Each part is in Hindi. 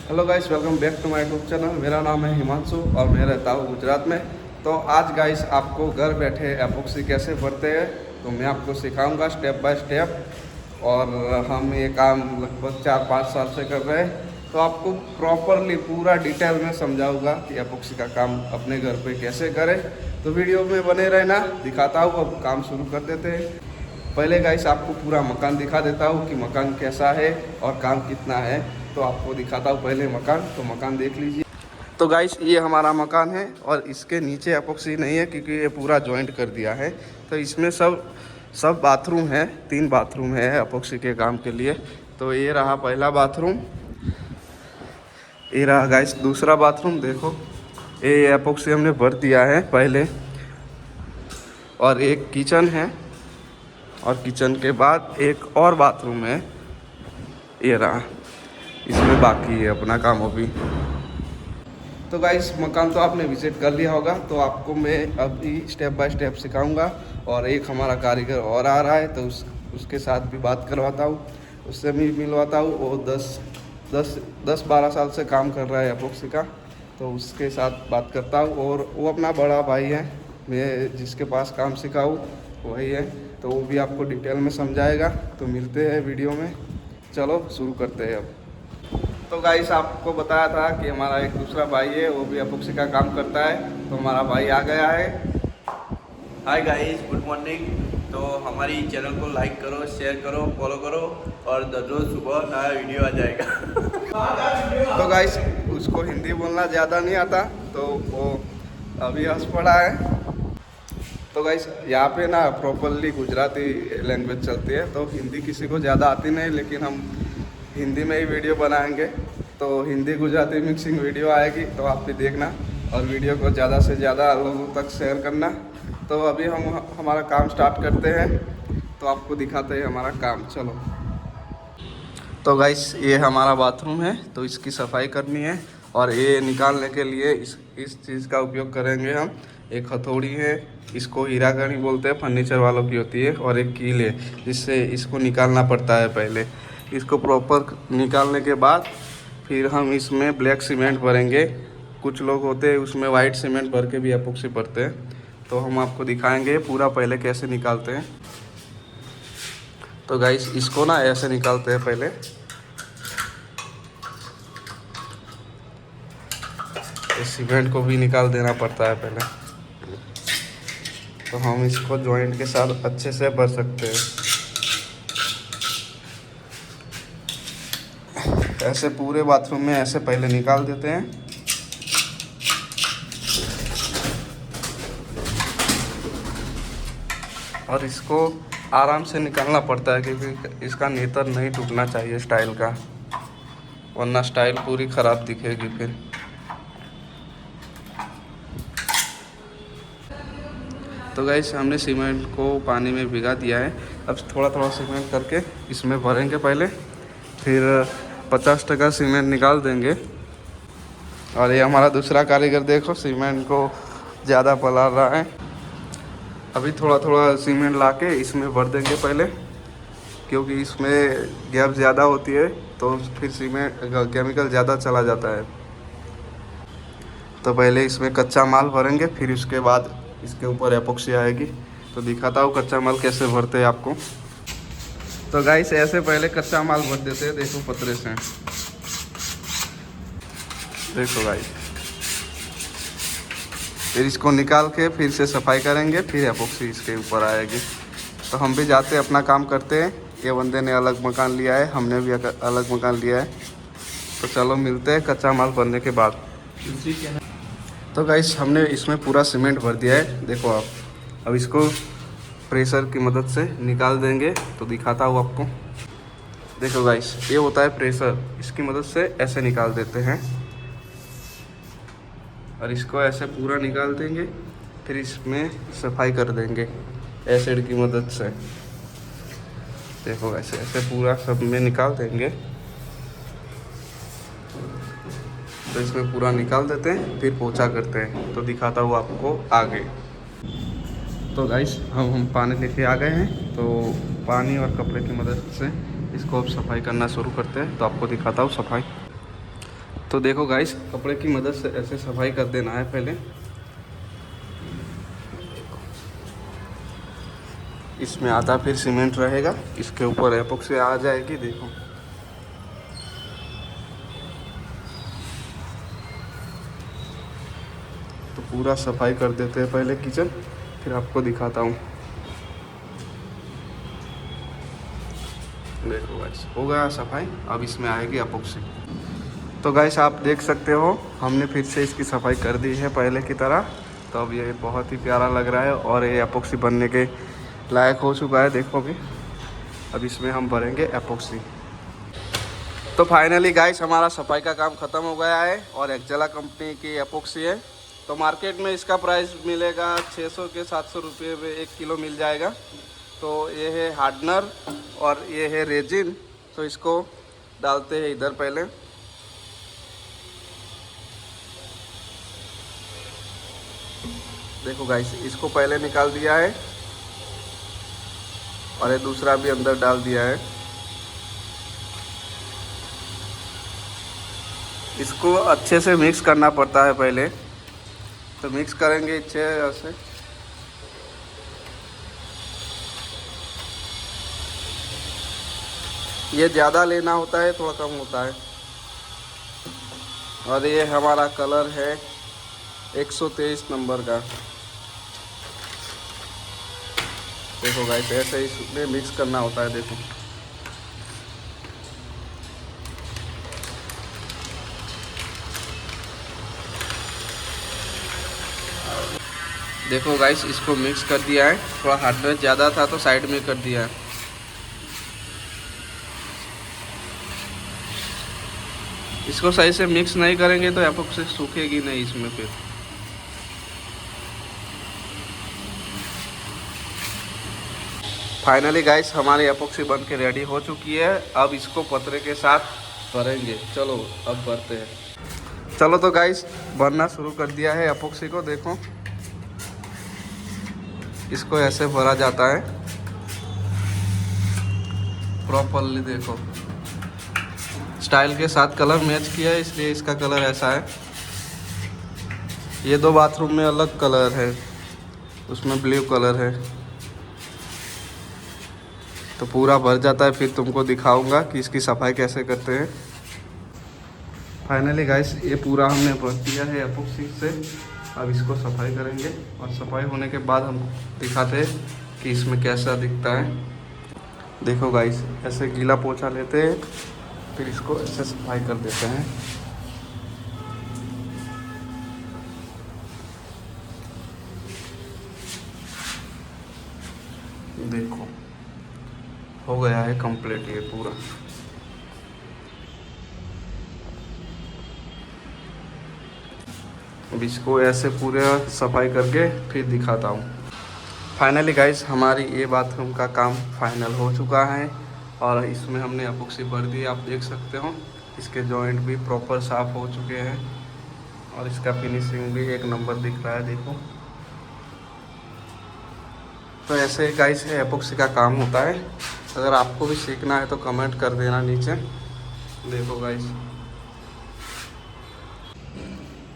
Hello guys, welcome back to my YouTube channel. मेरा नाम है हिमांशु और मैं रहता हूँ गुजरात में। तो आज गाइस आपको घर बैठे एपोक्सी कैसे भरते हैं तो मैं आपको सिखाऊंगा स्टेप बाय स्टेप। और हम ये काम लगभग 4-5 साल से कर रहे हैं, तो आपको प्रॉपरली पूरा डिटेल में समझाऊंगा कि एपोक्सी का काम अपने घर पे कैसे करें। तो वीडियो में बने रहना, दिखाता हूँ। अब काम शुरू कर देते हैं। पहले गाइस आपको पूरा मकान दिखा देता हूँ कि मकान कैसा है और काम कितना है। तो आपको दिखाता हूँ पहले मकान, तो मकान देख लीजिए। तो गाइस ये हमारा मकान है और इसके नीचे एपोक्सी नहीं है क्योंकि ये पूरा जॉइंट कर दिया है। तो इसमें सब बाथरूम है, 3 बाथरूम है एपोक्सी के काम के लिए। तो ये रहा पहला बाथरूम, ये रहा गाइस दूसरा बाथरूम। देखो ये एपोक्सी हमने भर दिया है पहले। और एक किचन है और किचन के बाद एक और बाथरूम है, ये रहा। इसमें बाकी है अपना काम अभी। तो गाइस मकान तो आपने विजिट कर लिया होगा, तो आपको मैं अभी स्टेप बाय स्टेप सिखाऊंगा। और एक हमारा कारीगर और आ रहा है, तो उसके साथ भी बात करवाता हूँ, उससे भी मिलवाता हूँ। वो 10-12 साल से काम कर रहा है एपोक्सी का, तो उसके साथ बात करता हूँ। और वो अपना बड़ा भाई है, मैं जिसके पास काम सिखाऊँ वही है, तो वो भी आपको डिटेल में समझाएगा। तो मिलते हैं वीडियो में, चलो शुरू करते हैं अब। तो गाइस आपको बताया था कि हमारा एक दूसरा भाई है, वो भी एपोक्सी का काम करता है। तो हमारा भाई आ गया है। Hi guys, good morning. तो हमारी चैनल को लाइक करो, शेयर करो, फॉलो करो और रोज सुबह नया वीडियो आ जाएगा। तो गाइस उसको हिंदी बोलना ज़्यादा नहीं आता, तो वो अभी हंस पड़ा है। तो गाइस यहाँ पे ना प्रॉपरली गुजराती लैंग्वेज चलती है, तो हिंदी किसी को ज़्यादा आती नहीं, लेकिन हम हिंदी में ही वीडियो बनाएंगे। तो हिंदी गुजराती मिक्सिंग वीडियो आएगी, तो आप भी देखना और वीडियो को ज़्यादा से ज़्यादा लोगों तक शेयर करना। तो अभी हम हमारा काम स्टार्ट करते हैं, तो आपको दिखाते हैं हमारा काम। चलो। तो गाइस ये हमारा बाथरूम है, तो इसकी सफाई करनी है। और ये निकालने के लिए इस चीज़ का उपयोग करेंगे हम। एक हथौड़ी है, इसको हीरागनी बोलते हैं, फर्नीचर वालों की होती है। और एक कील है, जिससे इसको निकालना पड़ता है पहले। इसको प्रॉपर निकालने के बाद फिर हम इसमें ब्लैक सीमेंट भरेंगे। कुछ लोग होते हैं उसमें वाइट सीमेंट भर के भी एपोक्सी भरते हैं, तो हम आपको दिखाएंगे पूरा पहले कैसे निकालते हैं। तो गाइस इसको ना ऐसे निकालते हैं पहले। इस सीमेंट को भी निकाल देना पड़ता है पहले, तो हम इसको जॉइंट के साथ अच्छे से भर सकते हैं। ऐसे पूरे बाथरूम में ऐसे पहले निकाल देते हैं। और इसको आराम से निकालना पड़ता है क्योंकि इसका नेतर नहीं टूटना चाहिए स्टाइल का, वरना स्टाइल पूरी ख़राब दिखेगी फिर। तो गाइस हमने सीमेंट को पानी में भिगा दिया है। अब थोड़ा थोड़ा सीमेंट करके इसमें भरेंगे पहले, फिर 50% सीमेंट निकाल देंगे। और ये हमारा दूसरा कारीगर देखो सीमेंट को ज़्यादा पला रहा है। अभी थोड़ा थोड़ा सीमेंट लाके इसमें भर देंगे पहले, क्योंकि इसमें गैप ज़्यादा होती है, तो फिर सीमेंट केमिकल ज़्यादा चला जाता है। तो पहले इसमें कच्चा माल भरेंगे, फिर उसके बाद इसके ऊपर एपोक्सी आएगी। तो दिखाता हूँ कच्चा माल कैसे भरते हैं आपको। तो गाइस ऐसे पहले कच्चा माल भर देते हैं, देखो पतरे से। देखो गाइस, फिर इसको निकाल के फिर से सफाई करेंगे, फिर एपोक्सी इसके ऊपर आएगी। तो हम भी जाते अपना काम करते हैं। ये बंदे ने अलग मकान लिया है, हमने भी अलग मकान लिया है। तो चलो मिलते हैं कच्चा माल भरने के बाद। तो गाइस हमने इसमें पूरा सीमेंट भर दिया है, देखो आप। अब इसको प्रेशर की मदद से निकाल देंगे, तो दिखाता हूँ आपको। देखो गाइस ये होता है प्रेशर, इसकी मदद से ऐसे निकाल देते हैं। और इसको ऐसे पूरा निकाल देंगे, फिर इसमें सफाई कर देंगे एसिड की मदद से। देखो ऐसे ऐसे पूरा सब में निकाल देंगे। तो इसमें पूरा निकाल देते हैं, फिर पोछा करते हैं। तो दिखाता हूँ आपको आगे। तो गाइस हम पानी लेके आ गए हैं, तो पानी और कपड़े की मदद से इसको अब सफाई करना शुरू करते हैं। तो आपको दिखाता हूँ सफाई। तो देखो गाइस, कपड़े की मदद से ऐसे सफाई कर देना है पहले। इसमें आधा फिर सीमेंट रहेगा, इसके ऊपर एपोक्सी आ जाएगी। देखो तो पूरा सफाई कर देते हैं पहले किचन, फिर आपको दिखाता हूँ। देखो गाइस, हो गया सफाई, अब इसमें आएगी एपोक्सी। तो गाइस आप देख सकते हो, हमने फिर से इसकी सफाई कर दी है पहले की तरह। तो अब ये बहुत ही प्यारा लग रहा है और ये एपोक्सी बनने के लायक हो चुका है। देखो अभी, अब इसमें हम भरेंगे एपोक्सी। तो फाइनली गाइस हमारा सफाई का काम ख़त्म हो गया है और एक्जेला कंपनी की एपोक्सी है। तो मार्केट में इसका प्राइस मिलेगा 600 के 700 रुपये में 1 किलो मिल जाएगा। तो ये है हार्डनर और ये है रेजिन। तो इसको डालते हैं इधर पहले। देखो गाइस, इसको पहले निकाल दिया है और ये दूसरा भी अंदर डाल दिया है। इसको अच्छे से मिक्स करना पड़ता है पहले। तो मिक्स करेंगे अच्छे से। ये ज़्यादा लेना होता है, थोड़ा कम होता है। और ये हमारा कलर है 123 नंबर का। देखो गाइस, ऐसे इसमें मिक्स करना होता है। देखो देखो गाइस, इसको मिक्स कर दिया है। थोड़ा हार्डनेस ज़्यादा था तो साइड में कर दिया है। इसको सही से मिक्स नहीं करेंगे तो एपोक्सी सूखेगी नहीं इसमें फिर। फाइनली गाइस हमारी एपोक्सी बन के रेडी हो चुकी है। अब इसको पतरे के साथ भरेंगे। चलो अब भरते हैं। चलो तो गाइस, भरना शुरू कर दिया है एपोक्सी को। देखो इसको ऐसे भरा जाता है प्रॉपरली। देखो स्टाइल के साथ कलर मैच किया है, इसलिए इसका कलर ऐसा है। ये 2 बाथरूम में अलग कलर है, उसमें ब्लू कलर है। तो पूरा भर जाता है, फिर तुमको दिखाऊंगा कि इसकी सफाई कैसे करते हैं। फाइनली गाइस, ये पूरा हमने भर दिया है एपोक्सी से। अब इसको सफाई करेंगे और सफाई होने के बाद हम दिखाते हैं कि इसमें कैसा दिखता है। देखो गाइस, ऐसे गीला पोछा लेते हैं, फिर इसको ऐसे सफाई कर देते हैं। देखो हो गया है कंप्लीट ये पूरा। अब इसको ऐसे पूरा सफाई करके फिर दिखाता हूँ। फाइनली गाइस, हमारी ये बाथरूम का काम फाइनल हो चुका है और इसमें हमने एपोक्सी भर दी। आप देख सकते हो इसके जॉइंट भी प्रॉपर साफ़ हो चुके हैं और इसका फिनिशिंग भी 1 नंबर दिख रहा है। देखो तो ऐसे गाइस एपोक्सी का काम होता है। अगर आपको भी सीखना है तो कमेंट कर देना नीचे। देखो गाइस,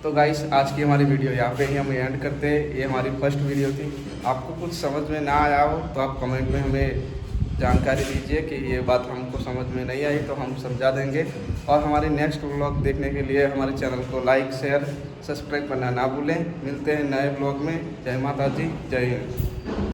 तो गाइस आज की हमारी वीडियो यहाँ पे ही हम एंड करते हैं। ये हमारी फर्स्ट वीडियो थी। आपको कुछ समझ में ना आया हो तो आप कमेंट में हमें जानकारी दीजिए कि ये बात हमको समझ में नहीं आई, तो हम समझा देंगे। और हमारे नेक्स्ट व्लॉग देखने के लिए हमारे चैनल को लाइक, शेयर, सब्सक्राइब करना ना भूलें। मिलते हैं नए व्लॉग में। जय माता जी, जय हिंद।